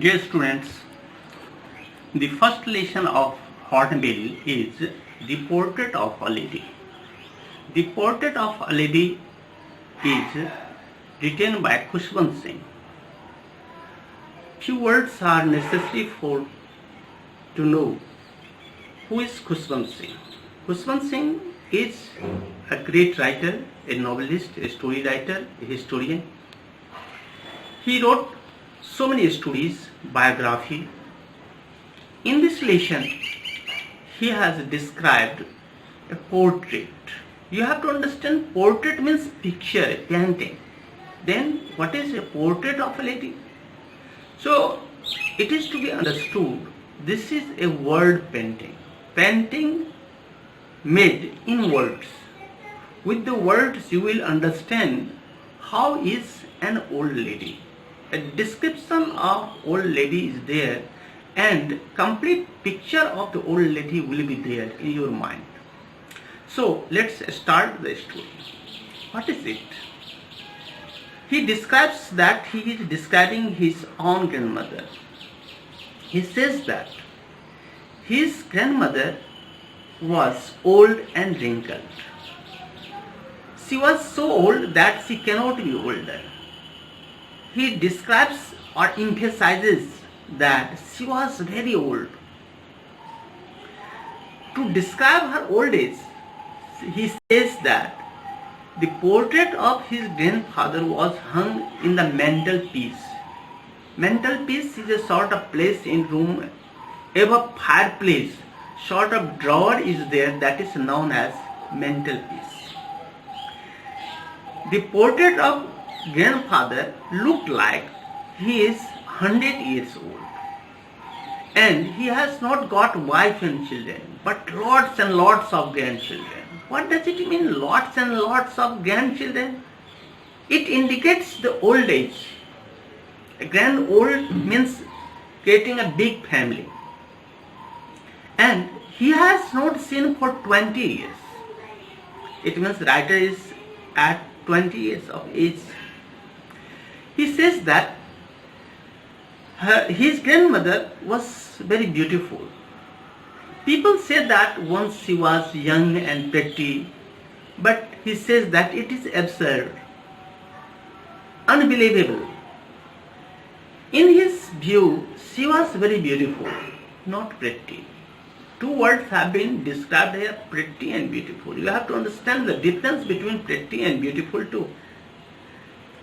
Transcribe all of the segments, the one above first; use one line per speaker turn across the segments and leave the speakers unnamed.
Dear students, the first lesson of Hornbill is The Portrait of a Lady. The Portrait of a Lady is written by Khushwant Singh. Few words are necessary to know who is Khushwant Singh. Khushwant Singh is a great writer, a novelist, a story writer, a historian. He wrote so many stories, biography. In this lesson, he has described a portrait. You have to understand, portrait means picture, a painting. Then what is a portrait of a lady? So it is to be understood, this is a word painting. Painting made in words. With the words you will understand how is an old lady. A description of old lady is there and complete picture of the old lady will be there in your mind. So let's start the story. What is it? He describes that he is describing his own grandmother. He says that his grandmother was old and wrinkled. She was so old that she cannot be older. He describes or emphasizes that she was very old. To describe her old age, he says that the portrait of his grandfather was hung in the mantelpiece. Mantelpiece is a sort of place in room above fireplace. Sort of drawer is there that is known as mantelpiece. The portrait of grandfather looked like he is 100 years old, and he has not got wife and children, but lots and lots of grandchildren. What does it mean, lots and lots of grandchildren? It indicates the old age. A grand old means creating a big family, and he has not seen for 20 years. It means writer is at 20 years of age. He says that his grandmother was very beautiful. People say that once she was young and pretty, but he says that it is absurd, unbelievable. In his view, she was very beautiful, not pretty. Two words have been described here, pretty and beautiful. You have to understand the difference between pretty and beautiful too.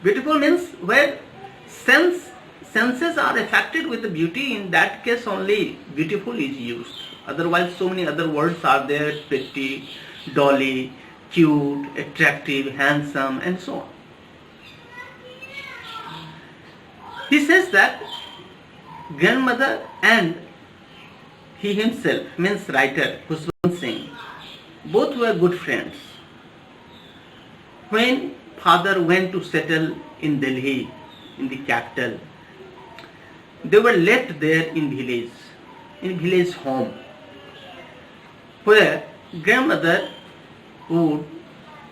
Beautiful means where senses are affected with the beauty. In that case only beautiful is used. Otherwise so many other words are there, pretty, dolly, cute, attractive, handsome, and so on. He says that grandmother and he himself, means writer Khushwant Singh, both were good friends. When father went to settle in Delhi, in the capital, they were left there in village home, where grandmother would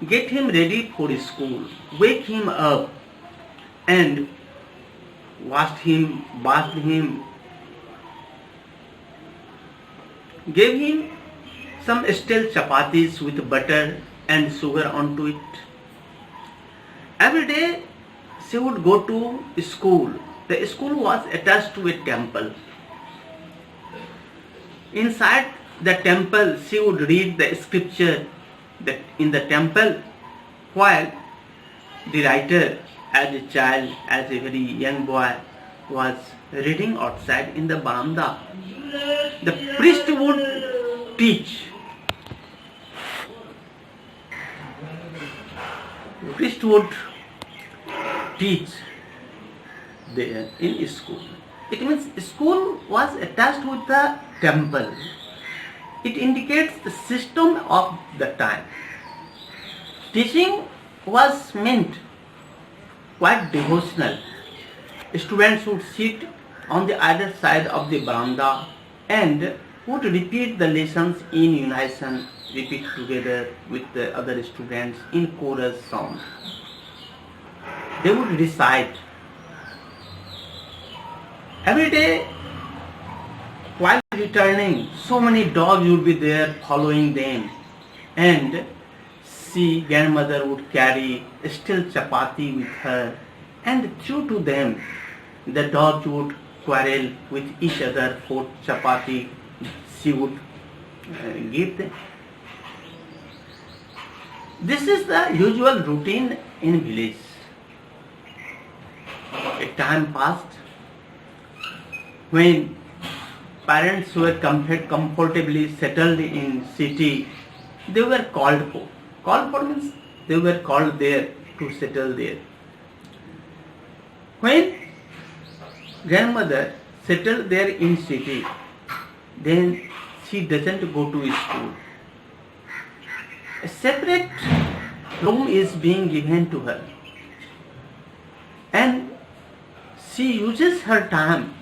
get him ready for school, wake him up, and washed him, bathed him, gave him some stale chapatis with butter and sugar onto it. Every day she would go to school. The school was attached to a temple. Inside the temple she would read the scripture in the temple, while the writer, as a child, as a very young boy, was reading outside in the veranda. The priest would teach. There in school. It means school was attached with the temple. It indicates the system of the time. Teaching was meant quite devotional. Students would sit on the other side of the veranda and would repeat the lessons in unison, repeat together with the other students in chorus sound. They would recite Every day while returning, so many dogs would be there following them, and grandmother would carry still chapati with her, and true to them, the dogs would quarrel with each other for chapati she would give them. This is the usual routine in village. A time passed when parents were comfortably settled in city. They were called for. Called for means they were called there to settle there. When grandmother settled there in city, then she doesn't go to school. A separate room is being given to her, and she uses her time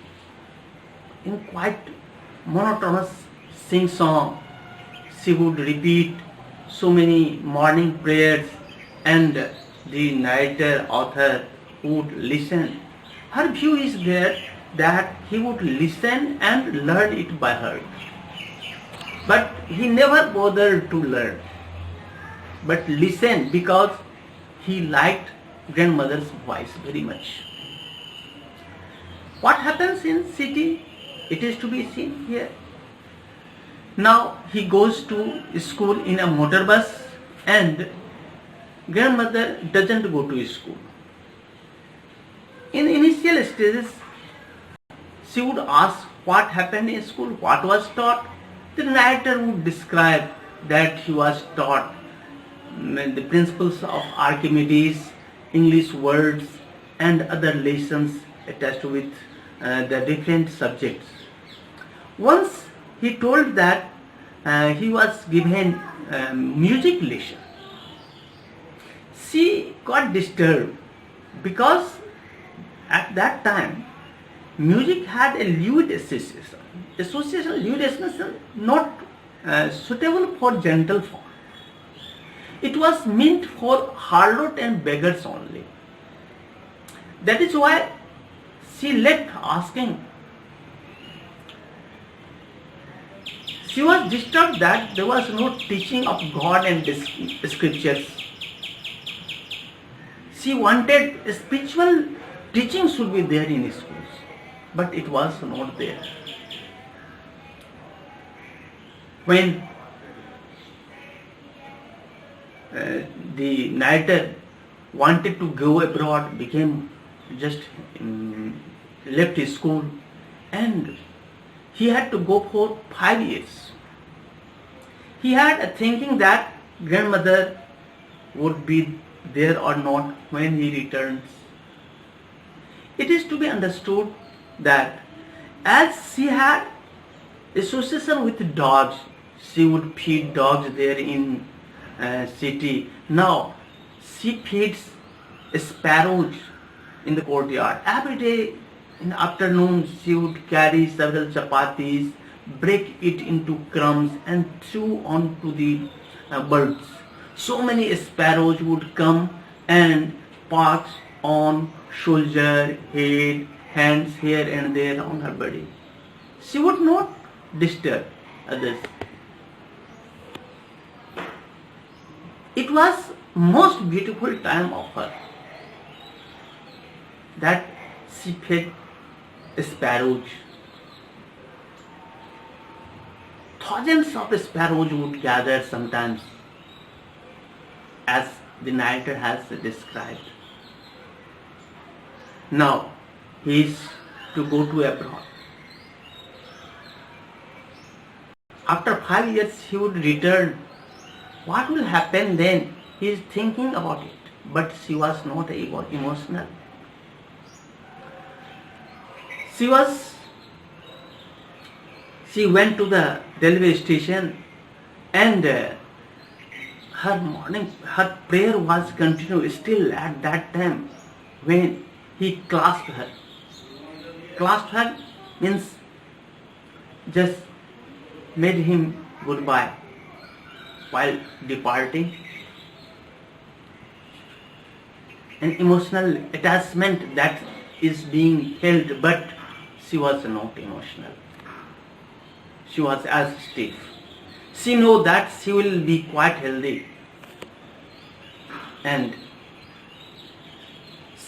in quite monotonous sing-song. She would repeat so many morning prayers, and the narrator, author would listen. Her view is there that he would listen and learn it by heart. But he never bothered to learn, but listened because he liked grandmother's voice very much. What happens in city? It is to be seen here. Now he goes to school in a motor bus, and grandmother doesn't go to school. In initial stages, she would ask what happened in school, what was taught. The narrator would describe that he was taught the principles of Archimedes, English words, and other lessons attached with the different subjects. Once he told that he was given music lesson. She got disturbed because at that time music had a lewd association. Lewd association not suitable for gentle form. It was meant for harlot and beggars only. That is why she left asking. She was disturbed that there was no teaching of God and scriptures. She wanted spiritual teaching should be there in schools, but it was not there. When the narrator wanted to go abroad, became just left his school, and he had to go for 5 years. He had a thinking that grandmother would be there or not when he returns. It is to be understood that as she had association with dogs, she would feed dogs there in city. Now she feeds sparrows in the courtyard. Every day in the afternoon she would carry several chapatis, break it into crumbs and chew onto the birds. So many sparrows would come and perch on shoulder, head, hands here and there on her body. She would not disturb others. It was most beautiful time of her that she fed sparrows. Thousands of sparrows would gather sometimes, as the narrator has described. Now he is to go to abroad. After 5 years he would return. What will happen then? He is thinking about it, but she was not emotional. She went to the railway station, and her prayer was continued still at that time when he clasped her. Clasped her means just made him goodbye while departing. An emotional attachment that is being held, but she was not emotional. She was as stiff. She knew that she will be quite healthy. And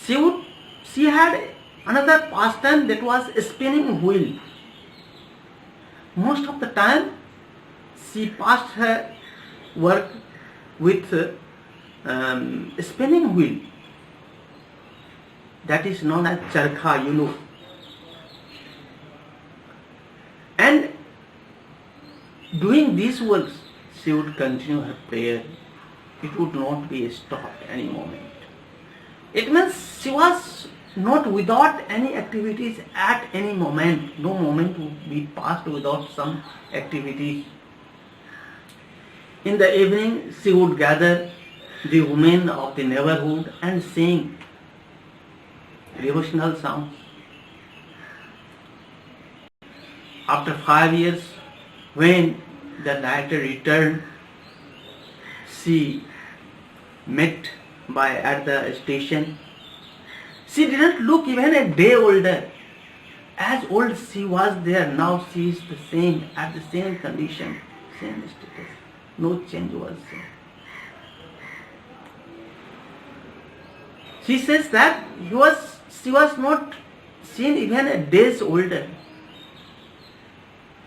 she had another pastime, that was spinning wheel. Most of the time she passed her work with spinning wheel. That is known as charkha, you know. And doing these works, she would continue her prayer. It would not be stopped any moment. It means she was not without any activities at any moment. No moment would be passed without some activities. In the evening, she would gather the women of the neighborhood and sing devotional songs. After 5 years, when the writer returned, she met at the station. She didn't look even a day older. As old she was there, now she is the same, at the same condition, same status. No change was there. She says that she was not seen even a day older.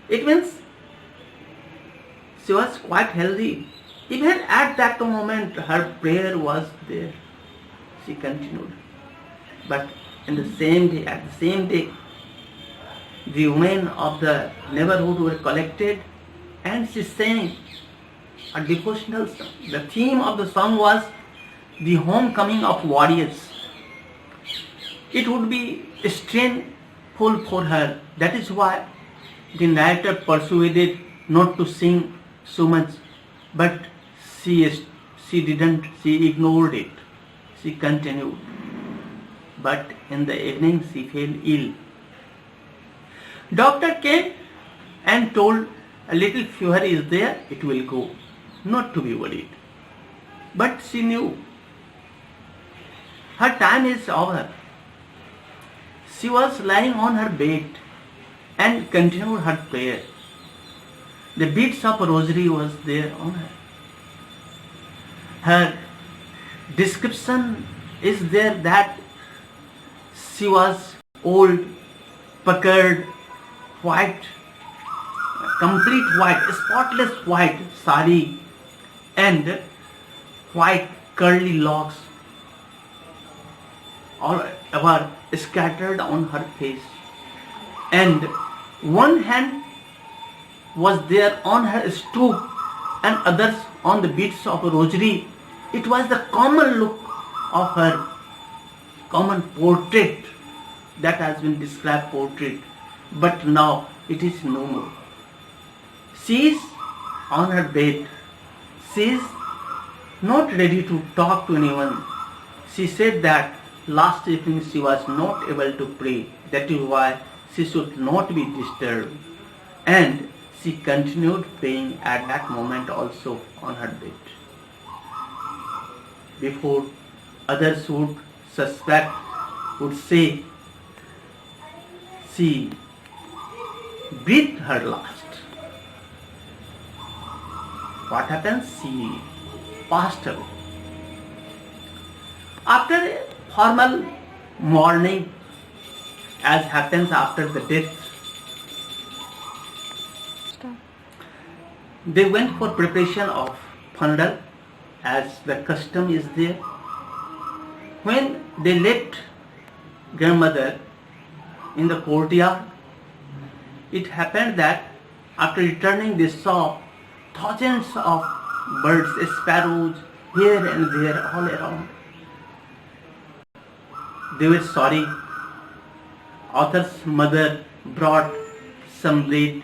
It means she was quite healthy. Even at that moment, her prayer was there. She continued. But in the same day, at the same day, the women of the neighborhood were collected and she sang a devotional song. The theme of the song was the homecoming of warriors. It would be strainful for her. That is why the narrator persuaded not to sing so much, but she ignored it. She continued. But in the evening she fell ill. Doctor came and told, a little fever is there, it will go. Not to be worried. But she knew her time is over. She was lying on her bed and continued her prayer. The beads of rosary was there on her. Her description is there that she was old, puckered, white, complete white, spotless white sari and white curly locks all over scattered on her face. And one hand was there on her stoop and others on the beads of a rosary. It was the common look of her, common portrait that has been described portrait, but now it is no more. She is on her bed. She is not ready to talk to anyone. She said that last evening she was not able to pray. That is why she should not be disturbed. And she continued praying at that moment also on her bed. Before others would suspect, would say, she breathed her last. What happens? She passed away. After a formal mourning, as happens after the death, they went for preparation of funeral, as the custom is there. When they left grandmother in the courtyard, it happened that after returning they saw thousands of birds, sparrows, here and there, all around. They were sorry. Author's mother brought some bread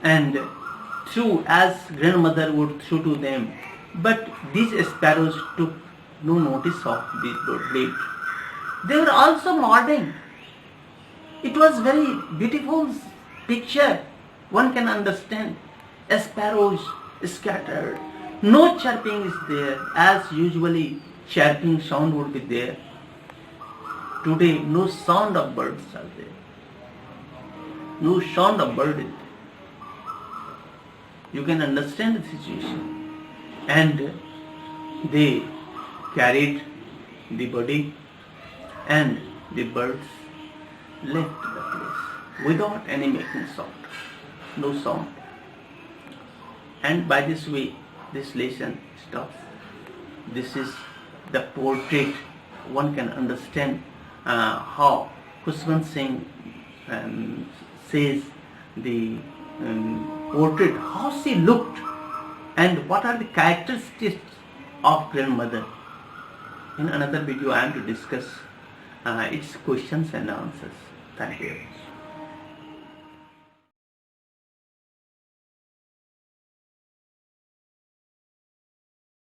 and threw as grandmother would throw to them. But these sparrows took no notice of this bread. They were also mourning. It was very beautiful picture. One can understand. Sparrows scattered. No chirping is there, as usually chirping sound would be there. Today no sound of birds are there. no sound of burden. You can understand the situation. And they carried the body and the birds left the place without any making sound, no sound. And by this way, this lesson stops. This is the portrait. One can understand how Khushwant Singh says the portrait, how she looked, and what are the characteristics of grandmother. In another video, I am to discuss its questions and answers. Thank you.